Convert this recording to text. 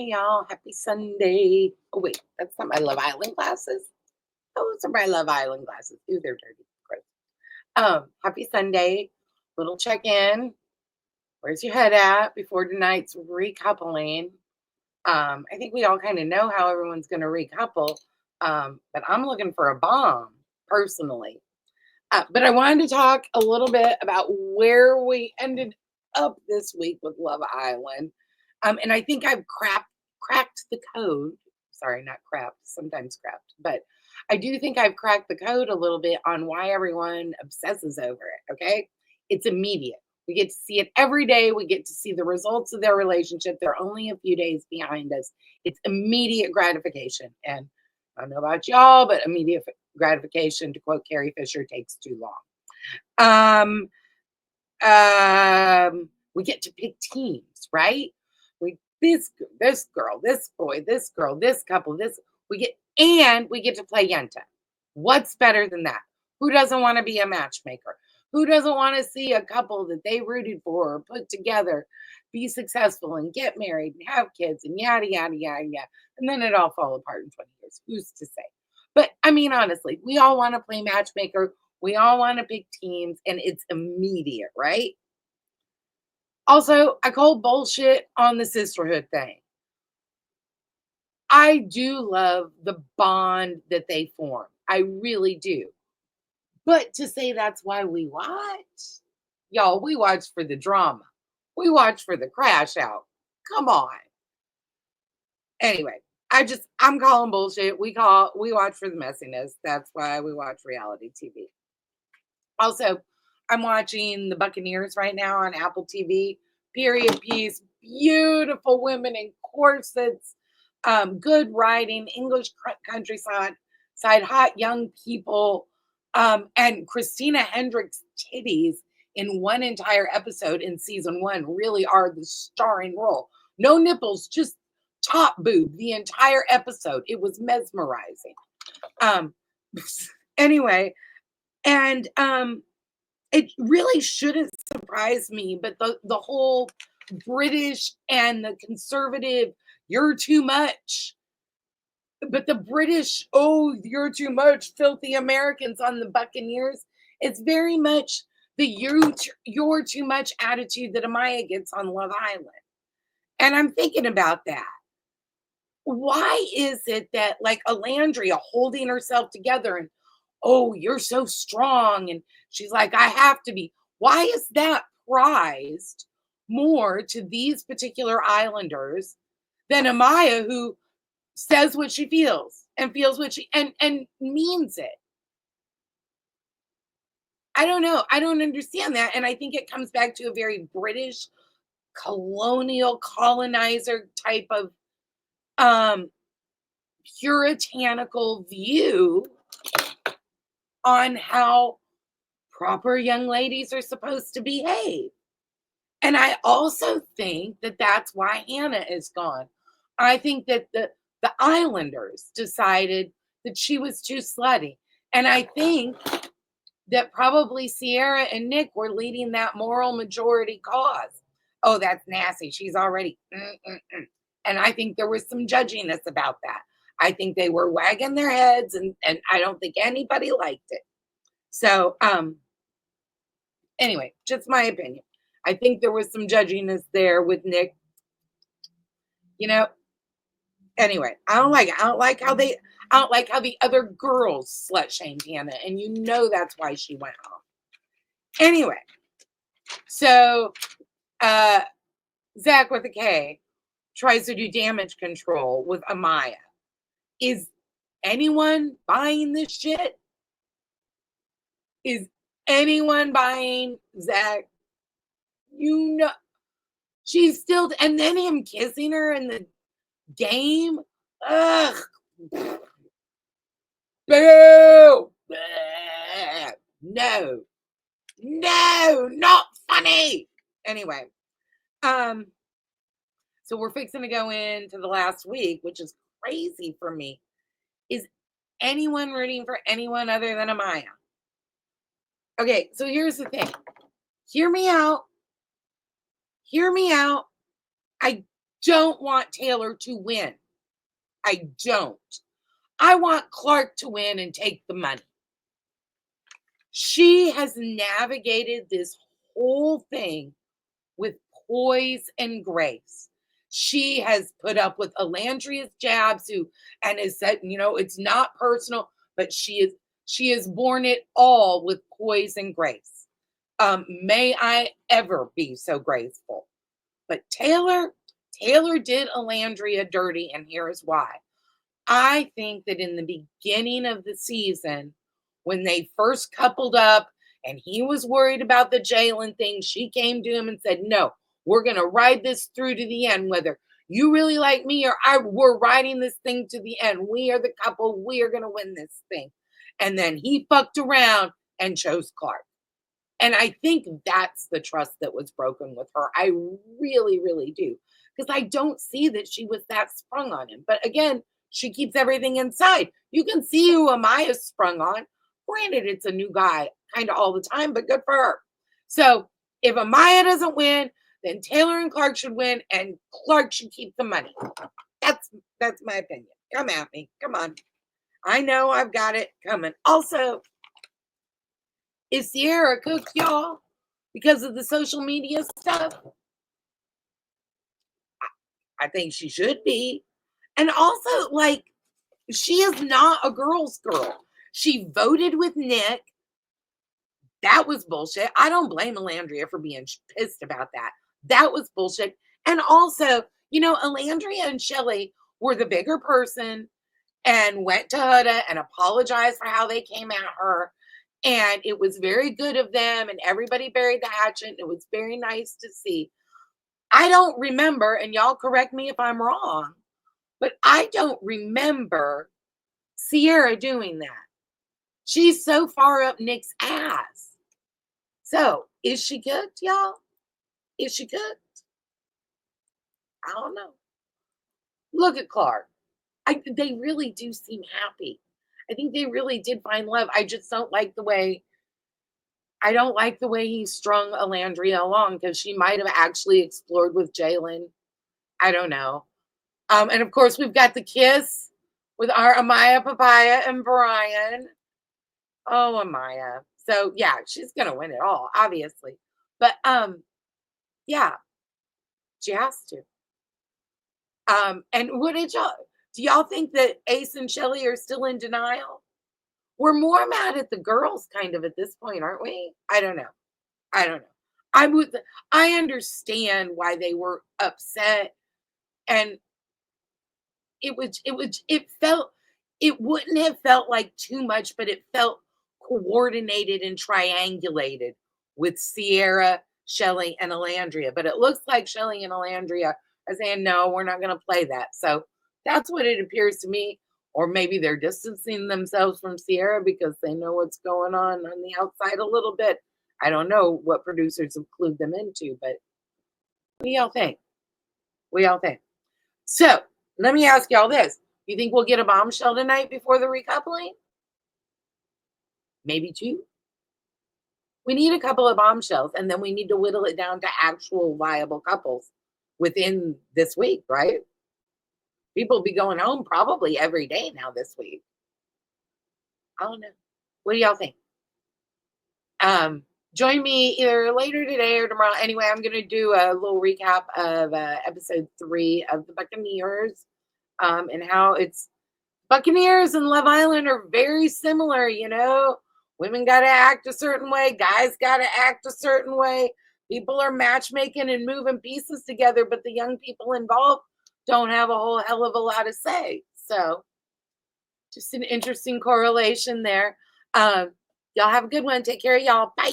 Hey y'all, happy Sunday. Oh wait, that's not my Love Island glasses. Those are my Love Island glasses. Ooh, they're dirty. Gross. Happy Sunday. Little check-in. Where's your head at before tonight's recoupling? I think we all kind of know how everyone's gonna recouple. But I'm looking for a bomb, personally. But I wanted to talk a little bit about where we ended up this week with Love Island. And I think I've cracked the code. Sorry, not crapped, sometimes crapped, but I do think I've cracked the code a little bit on why everyone obsesses over it. Okay. It's immediate. We get to see it every day. We get to see the results of their relationship. They're only a few days behind us. It's immediate gratification. And I don't know about y'all, but immediate gratification, to quote Carrie Fisher, takes too long. We get to pick teams, right? We this girl, this boy, this girl, this couple, this we get to play Yenta. What's better than that? Who doesn't want to be a matchmaker? Who doesn't want to see a couple that they rooted for or put together be successful and get married and have kids and yada yada yada yada, and then it all fall apart in 20 years? Who's to say? But I mean, honestly, we all want to play matchmaker. We all want to pick teams, and it's immediate, right? Also, I call bullshit on the sisterhood thing. I do love the bond that they form. I really do. But to say that's why we watch, y'all, we watch for the drama. We watch for the crash out. Come on. Anyway, I'm calling bullshit. We watch for the messiness. That's why we watch reality TV. Also, I'm watching the Buccaneers right now on Apple TV. Period piece, beautiful women in corsets, good writing, English countryside, hot young people, and Christina Hendricks' titties in one entire episode in season one really are the starring role. No nipples, just top boob the entire episode. It was mesmerizing. Um, anyway, and it really shouldn't surprise me, but the whole British and the conservative, you're too much. But the British, oh, you're too much, filthy Americans on the Buccaneers. It's very much the you're too much attitude that Amaya gets on Love Island. And I'm thinking about that. Why is it that like Alandria holding herself together and oh, you're so strong. And she's like, I have to be. Why is that prized more to these particular islanders than Amaya, who says what she feels and feels what she and means it? I don't know. I don't understand that. And I think it comes back to a very British colonial colonizer type of um puritanical view on how proper young ladies are supposed to behave. And I also think that that's why Hannah is gone. I think that the Islanders decided that she was too slutty. And I think that probably Cierra and Nick were leading that moral majority cause. Oh, that's nasty. She's already. And I think there was some judginess about that. I think they were wagging their heads, and I don't think anybody liked it. So, anyway, just my opinion. I think there was some judginess there with Nick. You know, anyway, I don't like it. I don't like how the other girls slut shamed Hannah, and you know that's why she went home. Anyway, so Zach with a K tries to do damage control with Amaya. Is anyone buying this shit? Is anyone buying Zach? You know, she's still, and then him kissing her in the game. Ugh. Boo. No. No, not funny. Anyway, so we're fixing to go into the last week, which is crazy for me. Is anyone rooting for anyone other than Amaya? Okay, so here's the thing. Hear me out. Hear me out. I don't want Taylor to win. I don't. I want Clark to win and take the money. She has navigated this whole thing with poise and grace. She has put up with Alandria's jabs and has said, it's not personal, but she has borne it all with poise and grace. May I ever be so graceful. But Taylor did Alandria dirty, and here is why. I think that in the beginning of the season, when they first coupled up and he was worried about the Jalen thing, she came to him and said, no, we're going to ride this through to the end, whether you really like me or we're riding this thing to the end. We are the couple. We are going to win this thing. And then he fucked around and chose Clark. And I think that's the trust that was broken with her. I really, really do. Because I don't see that she was that sprung on him. But again, she keeps everything inside. You can see who Amaya's sprung on. Granted, it's a new guy kind of all the time, but good for her. So if Amaya doesn't win, then Taylor and Clark should win, and Clark should keep the money. That's my opinion. Come at me. Come on. I know I've got it coming. Also, is Cierra cooked, y'all? Because of the social media stuff? I think she should be. And also, like, she is not a girl's girl. She voted with Nick. That was bullshit. I don't blame Alandria for being pissed about that. That was bullshit. And also, Alandria and Shelly were the bigger person and went to Huda and apologized for how they came at her. And it was very good of them, and everybody buried the hatchet. It was very nice to see. I don't remember, and y'all correct me if I'm wrong, but I don't remember Cierra doing that. She's so far up Nick's ass. So, is she cooked, y'all? Is she cooked? I don't know. Look at Clark. They really do seem happy. I think they really did find love. I just don't like the way he strung Alandria along, because she might have actually explored with Jalen. I don't know. And of course, we've got the kiss with our Amaya, Papaya, and Brian. Oh, Amaya. So yeah, she's gonna win it all, obviously. But yeah, she has to. And what did y'all do? Y'all think that Ace and Shelly are still in denial? We're more mad at the girls kind of at this point, aren't we? I don't know. I understand why they were upset, and it wouldn't have felt like too much, but it felt coordinated and triangulated with Cierra, Shelly, and Alandria. But it looks like Shelly and Alandria are saying, no, we're not going to play that. So that's what it appears to me. Or maybe they're distancing themselves from Cierra because they know what's going on the outside a little bit. I don't know what producers have clued them into, but what do y'all think? So let me ask y'all this. You think we'll get a bombshell tonight before the recoupling? Maybe two. We need a couple of bombshells, and then we need to whittle it down to actual viable couples within this week, right? People will be going home probably every day now this week. I don't know. What do y'all think? Join me either later today or tomorrow. Anyway, I'm going to do a little recap of episode 3 of the Buccaneers, and how it's Buccaneers and Love Island are very similar. Women got to act a certain way, guys got to act a certain way. People are matchmaking and moving pieces together, but the young people involved don't have a whole hell of a lot to say. So just an interesting correlation there. Y'all have a good one. Take care of y'all. Bye.